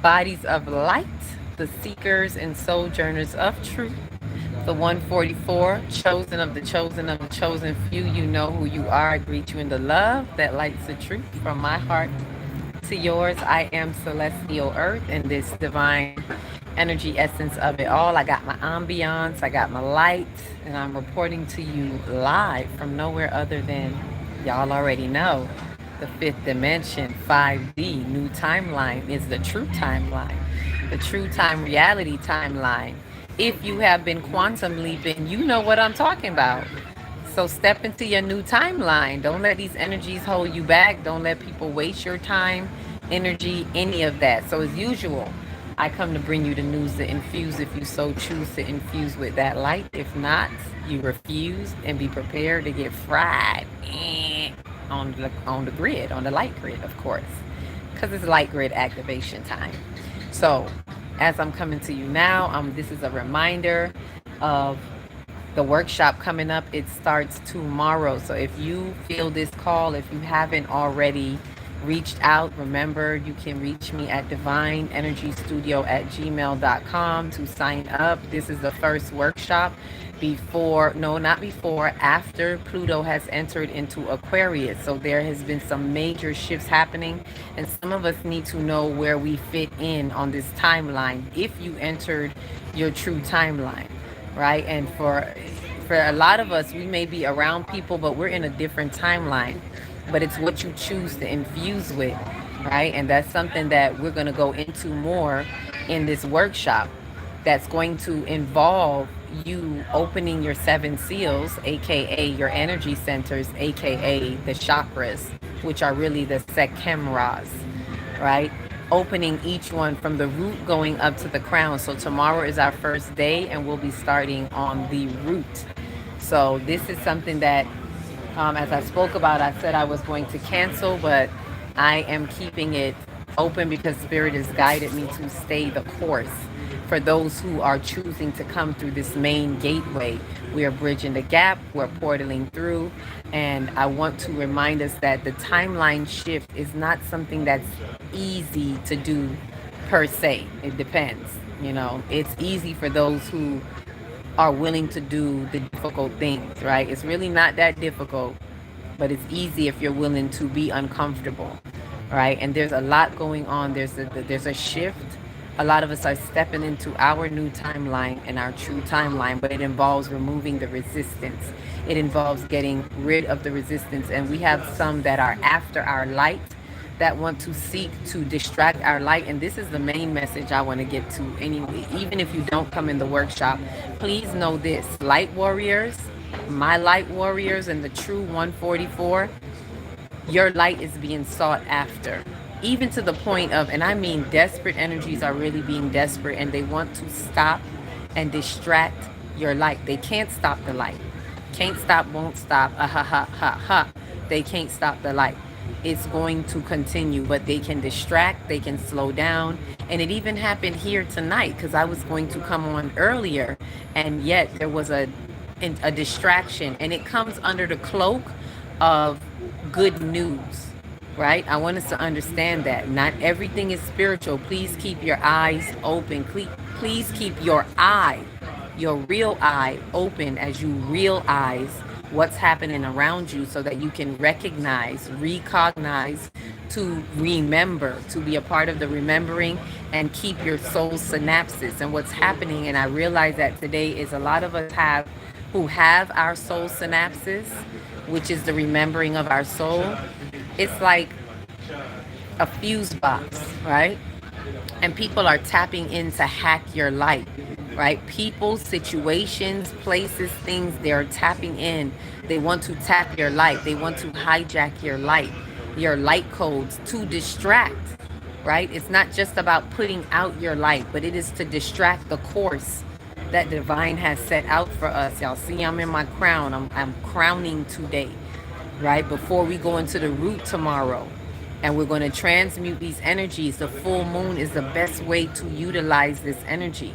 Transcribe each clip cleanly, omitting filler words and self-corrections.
bodies of light, the seekers and sojourners of truth, the 144, chosen of the chosen of the chosen few. You know who you are. I greet you in the love that lights the truth from my heart to yours. I am Celestial Earth and this divine energy essence of it all. I got my ambiance, I got my light, and I'm reporting to you live from nowhere other than, y'all already know, the fifth dimension, 5D, new timeline is the true timeline, the true time reality timeline. If you have been quantum leaping, you know what I'm talking about. So step into your new timeline. Don't let these energies hold you back. Don't let people waste your time, energy, any of that. So as usual, I come to bring you the news to infuse if you so choose to infuse with that light. If not, you refuse and be prepared to get fried on the grid, on the light grid, of course, because it's light grid activation time. So as I'm coming to you now, this is a reminder of the workshop coming up. It starts tomorrow. So if you feel this call, if you haven't already reached out, remember you can reach me at divineenergystudio@gmail.com to sign up. This is the first workshop before, no, not before, after Pluto has entered into Aquarius. So there has been some major shifts happening, and some of us need to know where we fit in on this timeline if you entered your true timeline, right? And for a lot of us, we may be around people, but we're in a different timeline. But it's what you choose to infuse with, right? And that's something that we're going to go into more in this workshop. That's going to involve you opening your seven seals, aka your energy centers, aka the chakras, which are really the sekemras, right? Opening each one from the root going up to the crown. So tomorrow is our first day, and we'll be starting on the root. So this is something that, as I spoke about, I said I was going to cancel, but I am keeping it open because Spirit has guided me to stay the course for those who are choosing to come through this main gateway. We are bridging the gap, we're portaling through, and I want to remind us that the timeline shift is not something that's easy to do per se. It depends. You know, it's easy for those who are willing to do the difficult things, right? It's really not that difficult, but it's easy if you're willing to be uncomfortable, right? And there's a lot going on. There's a shift. A lot of us are stepping into our new timeline and our true timeline, but it involves removing the resistance. It involves getting rid of the resistance, and we have some that are after our light that want to seek to distract our light. And this is the main message I want to get to anyway. Even if you don't come in the workshop, please know this: light warriors, my light warriors, and the true 144, your light is being sought after. Even to the point of, and I mean desperate energies are really being desperate, and they want to stop and distract your light. They can't stop the light. Can't stop, won't stop. Ha ha ha ha. They can't stop the light. It's going to continue, but they can distract, they can slow down. And it even happened here tonight because I was going to come on earlier, and yet there was a distraction, and it comes under the cloak of good news, right? I want us to understand that not everything is spiritual. Please keep your eyes open. Please keep your eye, your real eye, open as you realize what's happening around you so that you can recognize, recognize, to remember, to be a part of the remembering and keep your soul synapses and what's happening. And I realize that today is a lot of us have who have our soul synapses, which is the remembering of our soul. It's like a fuse box, right? And people are tapping in to hack your light, right? People, situations, places, things, they're tapping in. They want to tap your light. They want to hijack your light codes to distract, right? It's not just about putting out your light, but it is to distract the course that divine has set out for us. Y'all see, I'm in my crown. I'm crowning today, right? Before we go into the root tomorrow. And we're going to transmute these energies. The full moon is the best way to utilize this energy,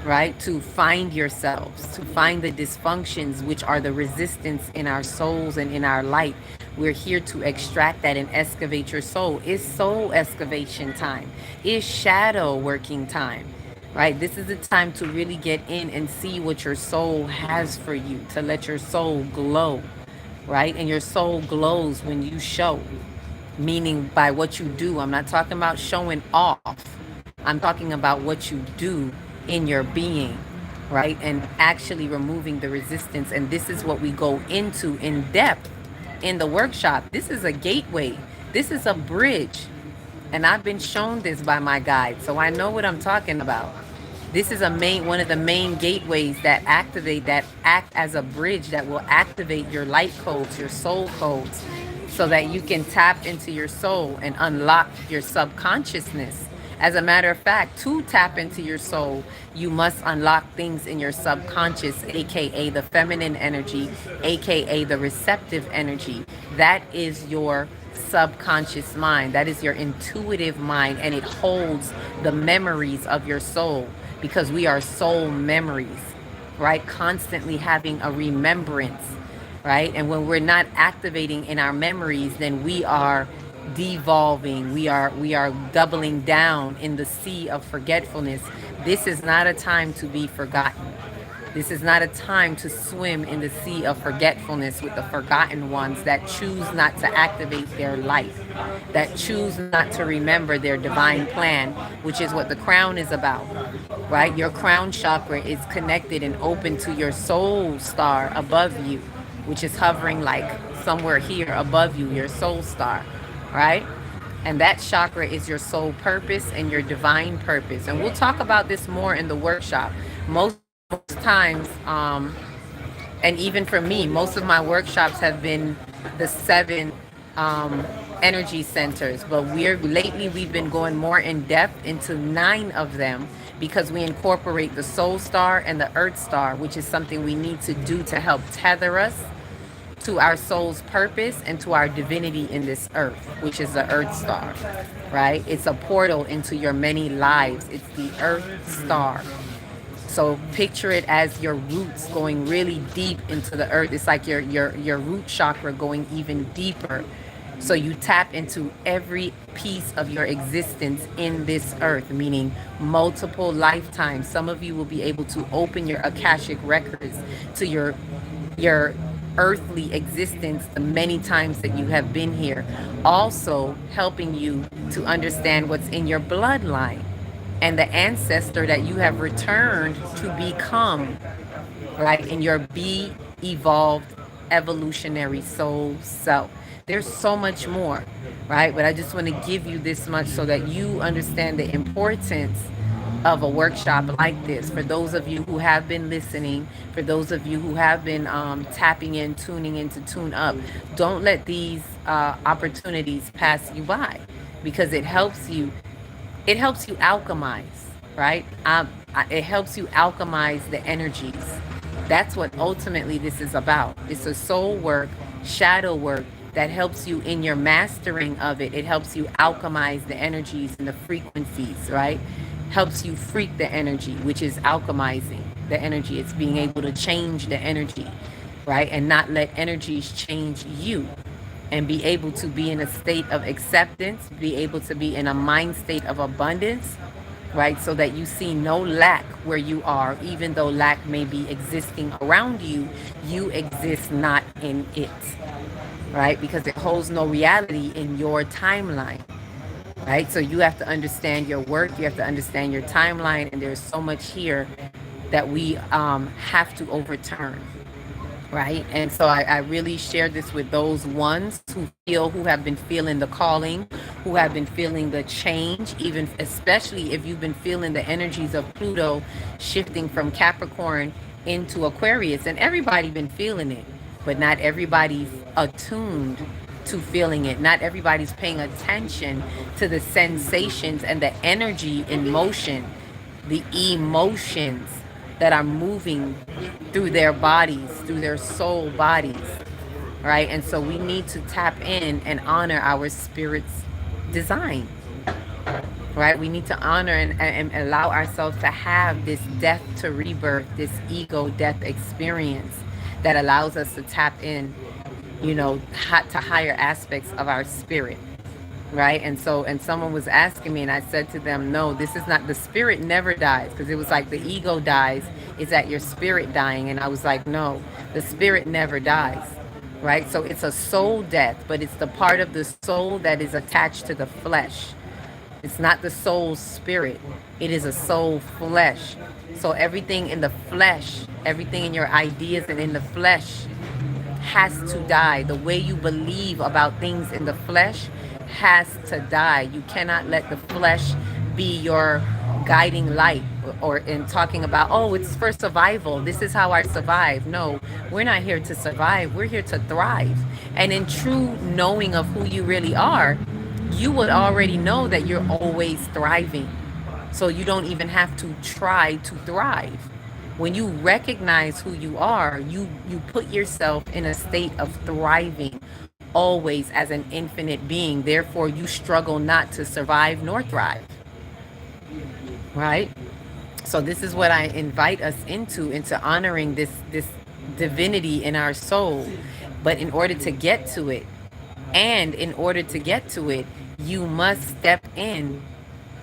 right? To find yourselves, to find the dysfunctions, which are the resistance in our souls and in our light. We're here to extract that and excavate your soul. It's soul excavation time. It's shadow working time, right? This is the time to really get in and see what your soul has for you, to let your soul glow, right? And your soul glows when you show, meaning by what you do. I'm not talking about showing off. I'm talking about what you do in your being, right? And actually removing the resistance. And this is what we go into in depth in the workshop. This is a gateway. This is a bridge. And I've been shown this by my guide, so I know what I'm talking about. This is one of the main gateways that act as a bridge that will activate your light codes, your soul codes, so that you can tap into your soul and unlock your subconsciousness. As a matter of fact, to tap into your soul, you must unlock things in your subconscious, aka the feminine energy, aka the receptive energy. That is your subconscious mind. That is your intuitive mind, and it holds the memories of your soul, because we are soul memories, right? Constantly having a remembrance, right? And when we're not activating in our memories, then we are devolving. We are doubling down in the sea of forgetfulness. This is not a time to be forgotten. This is not a time to swim in the sea of forgetfulness with the forgotten ones that choose not to activate their life, that choose not to remember their divine plan, which is what the crown is about, right? Your crown chakra is connected and open to your soul star above you, which is hovering like somewhere here above you, your soul star, right? And that chakra is your soul purpose and your divine purpose. And we'll talk about this more in the workshop. Most times, and even for me, most of my workshops have been the 7 energy centers, but we've been going more in depth into 9 of them, because we incorporate the soul star and the earth star, which is something we need to do to help tether us to our soul's purpose and to our divinity in this earth, which is the earth star, right? It's a portal into your many lives. It's the earth star. So picture it as your roots going really deep into the earth. It's like your root chakra going even deeper. So you tap into every piece of your existence in this earth, meaning multiple lifetimes. Some of you will be able to open your Akashic records to your earthly existence, the many times that you have been here. Also helping you to understand what's in your bloodline and the ancestor that you have returned to become, right, in your be evolved evolutionary soul self. There's so much more, right? But I just want to give you this much so that you understand the importance of a workshop like this. For those of you who have been listening, for those of you who have been tapping in, tuning in to tune up, don't let these opportunities pass you by, because it helps you alchemize, right? It helps you alchemize the energies. That's what ultimately this is about. It's a soul work, shadow work that helps you in your mastering of it. It helps you alchemize the energies and the frequencies, right? Helps you freak the energy, which is alchemizing the energy. It's being able to change the energy, right? And not let energies change you. And be able to be in a state of acceptance, be able to be in a mind state of abundance, right? So that you see no lack where you are, even though lack may be existing around you, you exist not in it, right? Because it holds no reality in your timeline, right? So you have to understand your work, you have to understand your timeline, and there's so much here that we have to overturn. Right. And so I really share this with those ones who have been feeling the calling, who have been feeling the change, even especially if you've been feeling the energies of Pluto shifting from Capricorn into Aquarius. And everybody been feeling it, but not everybody's attuned to feeling it. Not everybody's paying attention to the sensations and the energy in motion, the emotions that are moving through their bodies, through their soul bodies, right? And so we need to tap in and honor our spirit's design, right? We need to honor and allow ourselves to have this death to rebirth, this ego death experience that allows us to tap in to higher aspects of our spirit, right? And someone was asking me, and I said to them, no, this is not, the spirit never dies, because it was like the ego dies, is that your spirit dying? And I was like, no, the spirit never dies, right? So it's a soul death, but it's the part of the soul that is attached to the flesh. It's not the soul spirit, it is a soul flesh. So everything in the flesh, everything in your ideas and in the flesh has to die. The way you believe about things in the flesh has to die. You cannot let the flesh be your guiding light, or in talking about, oh, it's for survival, this is how I survive. No, we're not here to survive, we're here to thrive. And in true knowing of who you really are, you would already know that you're always thriving. So you don't even have to try to thrive. When you recognize who you are, you put yourself in a state of thriving always as an infinite being. Therefore, you struggle not to survive nor thrive. Right? So this is what I invite us into honoring this divinity in our soul. But in order to get to it, you must step in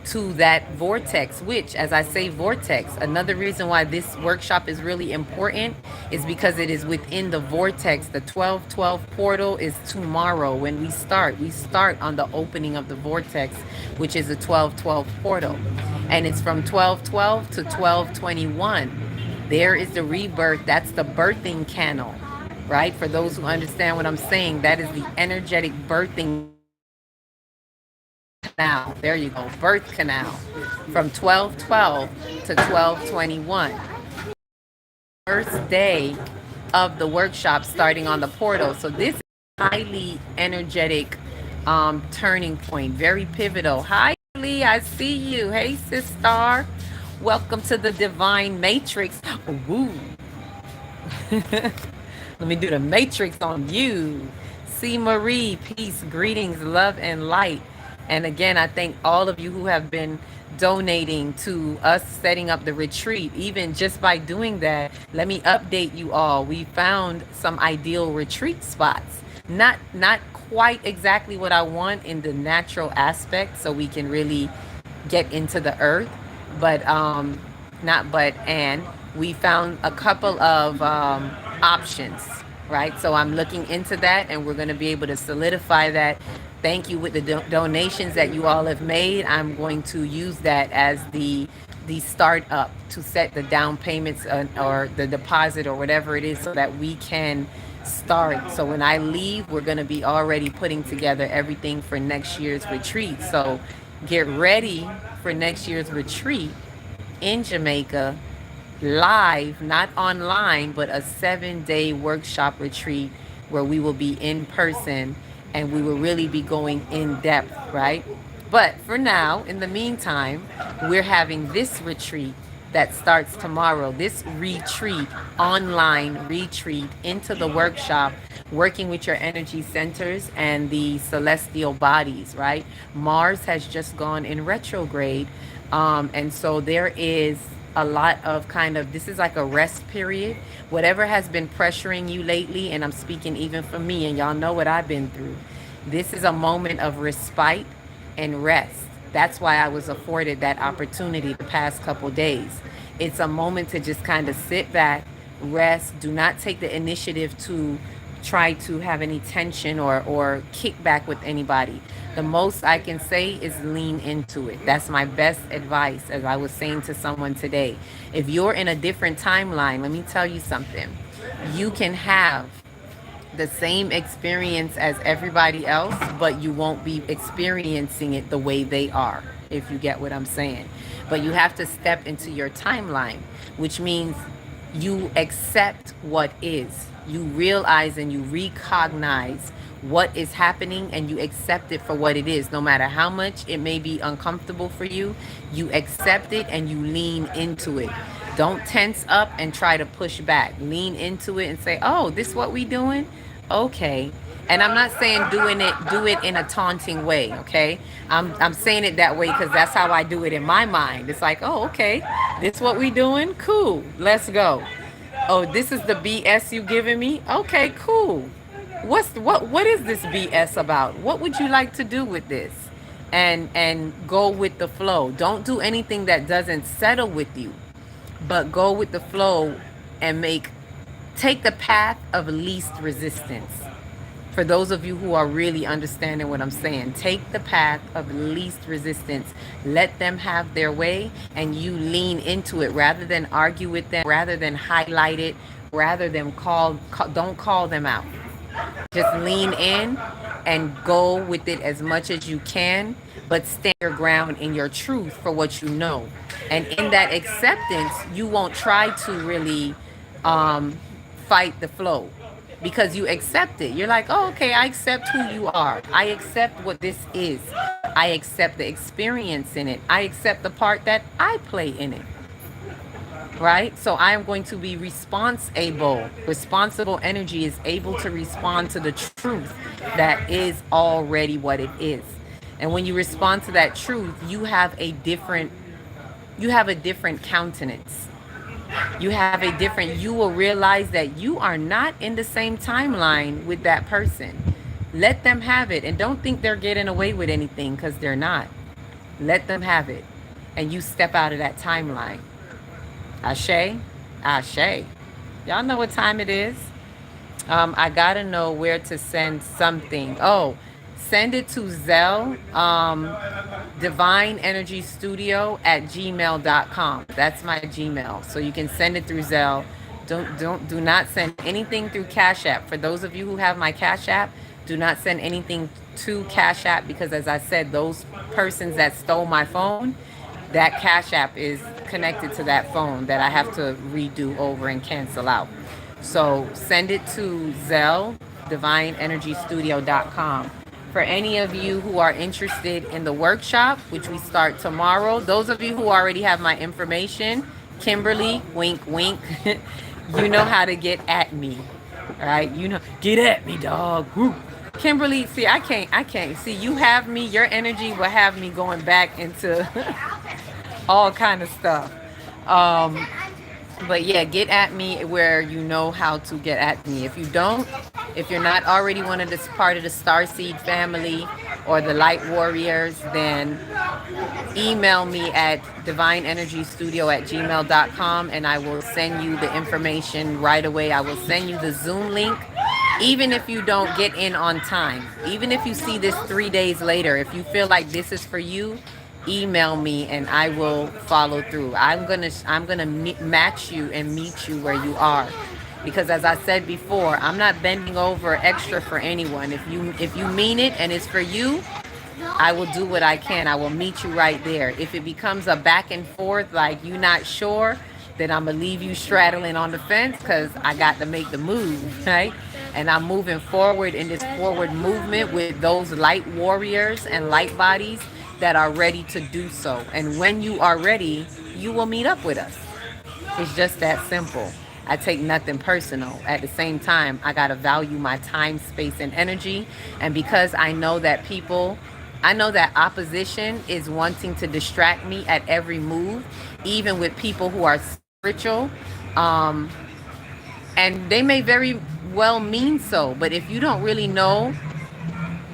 to that vortex, which, as I say, vortex, another reason why this workshop is really important is because it is within the vortex. The 1212 portal is tomorrow when we start. We start on the opening of the vortex, which is the 1212 portal. And it's from 1212 to 1221. There is the rebirth. That's the birthing canal, right? For those who understand what I'm saying, that is the energetic birthing canal. There you go, birth canal, from 1212 to 1221. First day of the workshop starting on the portal. So this is highly energetic turning point, very pivotal. Hi Lee, I see you. Hey Sis Star, welcome to the Divine Matrix. Woo. Let me do the matrix on you. C. Marie, peace, greetings, love, and light. And again, I thank all of you who have been donating to us setting up the retreat. Even just by doing that, let me update you all. We found some ideal retreat spots. Not quite exactly what I want in the natural aspect, so we can really get into the earth, but and we found a couple of options, right? So I'm looking into that, and we're going to be able to solidify that. Thank you with the donations that you all have made. I'm going to use that as the start up to set the down payments or the deposit or whatever it is, so that we can start. So when I leave, we're going to be already putting together everything for next year's retreat. So get ready for next year's retreat in Jamaica, live, not online, but a 7-day workshop retreat where we will be in person and we will really be going in depth, right? But for now, in the meantime, we're having this retreat that starts tomorrow, this retreat, online retreat into the workshop, working with your energy centers and the celestial bodies, right? Mars has just gone in retrograde. And so there is a lot of this is like a rest period. Whatever has been pressuring you lately, and I'm speaking even for me, and y'all know what I've been through. This is a moment of respite and rest. That's why I was afforded that opportunity the past couple days. It's a moment to just kind of sit back, rest. Do not take the initiative to try to have any tension or kick back with anybody. The most I can say is lean into it. That's my best advice, as I was saying to someone today. If you're in a different timeline, let me tell you something. You can have the same experience as everybody else, but you won't be experiencing it the way they are, if you get what I'm saying. But you have to step into your timeline, which means you accept what is. You realize and you recognize what is happening, and you accept it for what it is. No matter how much it may be uncomfortable for you, you accept it and you lean into it. Don't tense up and try to push back. Lean into it and say, oh, this what we doing? Okay. And I'm not saying do it in a taunting way, okay? I'm saying it that way because that's how I do it in my mind. It's like, oh, okay, this what we doing? Cool, let's go. Oh, this is the BS you giving me? Okay, cool. What is this BS about? What would you like to do with this? And go with the flow. Don't do anything that doesn't settle with you, but go with the flow and take the path of least resistance. For those of you who are really understanding what I'm saying, take the path of least resistance. Let them have their way and you lean into it rather than argue with them, rather than highlight it, rather than don't call them out. Just lean in and go with it as much as you can, but stand your ground in your truth for what you know. And in that acceptance, you won't try to really um, fight the flow because you accept it. You're like, oh, okay, I accept who you are. I accept what this is. I accept the experience in it. I accept the part that I play in it. Right? So I am going to be responsible. Responsible energy is able to respond to the truth that is already what it is. And when you respond to that truth, you have a different countenance. You will realize that you are not in the same timeline with that person. Let them have it and don't think they're getting away with anything because they're not. Let them have it. And you step out of that timeline. Ashe, Ashe. Y'all know what time it is. I gotta know where to send something. Oh, send it to Zelle, Divine Energy Studio at gmail.com. That's my Gmail. So you can send it through Zelle. Do not send anything through Cash App. For those of you who have my Cash App, do not send anything to Cash App because, as I said, those persons that stole my phone, that Cash App is connected to that phone that I have to redo over and cancel out. So send it to Zelle, divineenergystudio.com. For any of you who are interested in the workshop, which we start tomorrow, those of you who already have my information, Kimberly, wink, wink, you know how to get at me, right? You know, get at me, dog. Woo. Kimberly, see, I can't. See, you have me, your energy will have me going back into all kind of stuff. But yeah, get at me where you know how to get at me. If you don't, if you're not already one of this part of the Starseed family or the Light Warriors, then email me at divineenergystudio@gmail.com and I will send you the information right away. I will send you the Zoom link. Even if you don't get in on time, even if you see this 3 days later, if you feel like this is for you, email me and I will follow through. I'm gonna match you and meet you where you are, because as I said before, I'm not bending over extra for anyone. If you mean it and it's for you, I will do what I can. I will meet you right there. If it becomes a back and forth, like you're not sure, then I'm gonna leave you straddling on the fence because I got to make the move, right? And I'm moving forward in this forward movement with those light warriors and light bodies that are ready to do so. And when you are ready, you will meet up with us. It's just that simple. I take nothing personal. At the same time, I got to value my time, space, and energy. And because I know that opposition is wanting to distract me at every move, even with people who are spiritual. And they may very well mean so. But if you don't really know,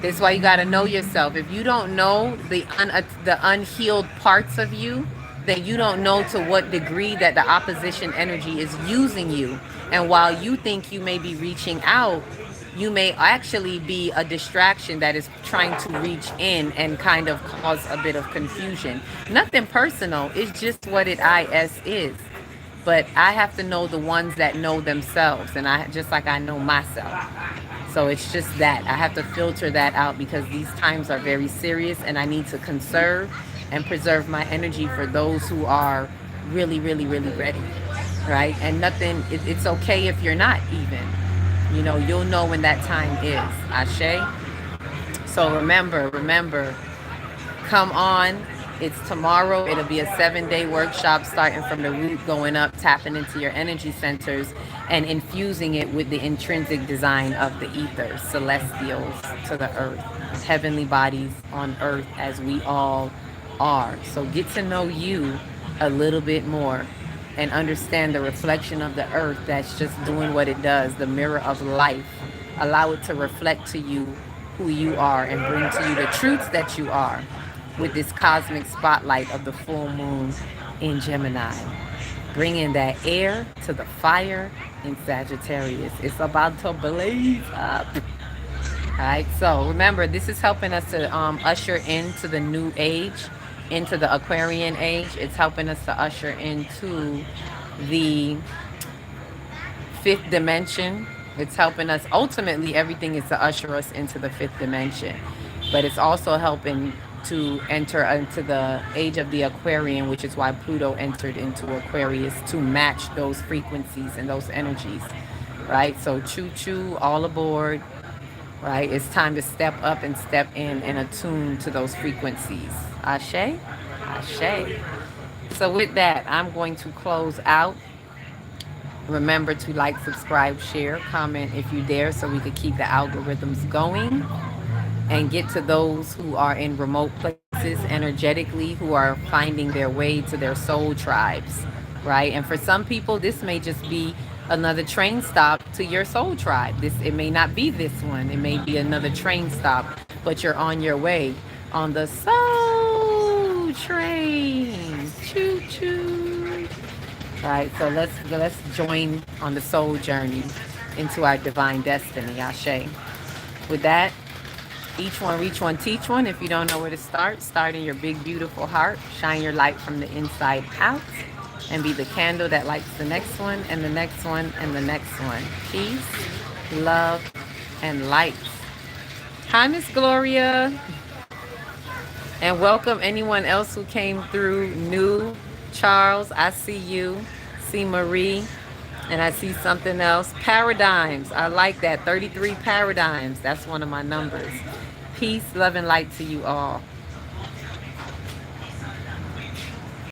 that's why you got to know yourself. If you don't know the unhealed parts of you, then you don't know to what degree that the opposition energy is using you. And while you think you may be reaching out, you may actually be a distraction that is trying to reach in and kind of cause a bit of confusion. Nothing personal. It's just what it is. But I have to know the ones that know themselves, and I just like I know myself. So it's just that I have to filter that out because these times are very serious and I need to conserve and preserve my energy for those who are really, really, really ready, right? And it's okay if you're not even. You know, you'll know when that time is. Ashe. So remember, come on. It's tomorrow. It'll be a 7-day workshop starting from the root, going up, tapping into your energy centers and infusing it with the intrinsic design of the ether, celestials to the earth, heavenly bodies on earth as we all are. So get to know you a little bit more and understand the reflection of the earth that's just doing what it does, the mirror of life, Allow it to reflect to you who you are and bring to you the truths that you are with this cosmic spotlight of the full moon in Gemini. Bringing that air to the fire in Sagittarius. It's about to blaze up. All right, so remember, this is helping us to usher into the new age, into the Aquarian age. It's helping us to usher into the fifth dimension. It's helping us, ultimately, everything is to usher us into the fifth dimension. But it's also helping to enter into the age of the Aquarian, which is why Pluto entered into Aquarius to match those frequencies and those energies, right? So choo choo, all aboard, right? It's time to step up and step in and attune to those frequencies. Ashe? Ashe. So with that, I'm going to close out. Remember to like, subscribe, share, comment if you dare, so we could keep the algorithms going and get to those who are in remote places energetically, who are finding their way to their soul tribes, right? And for some people, this may just be another train stop to your soul tribe. It may not be this one. It may be another train stop, but you're on your way on the soul train. Choo choo. All right, so let's join on the soul journey into our divine destiny. Ashe. With that, each one, reach one, teach one. If you don't know where to start in your big, beautiful heart. Shine your light from the inside out and be the candle that lights the next one and the next one and the next one. Peace, love, and light. Hi, Miss Gloria. And welcome anyone else who came through new. Charles, I see you. See Marie. And I see something else. Paradigms. I like that. 33 paradigms. That's one of my numbers. Peace, love, and light to you all.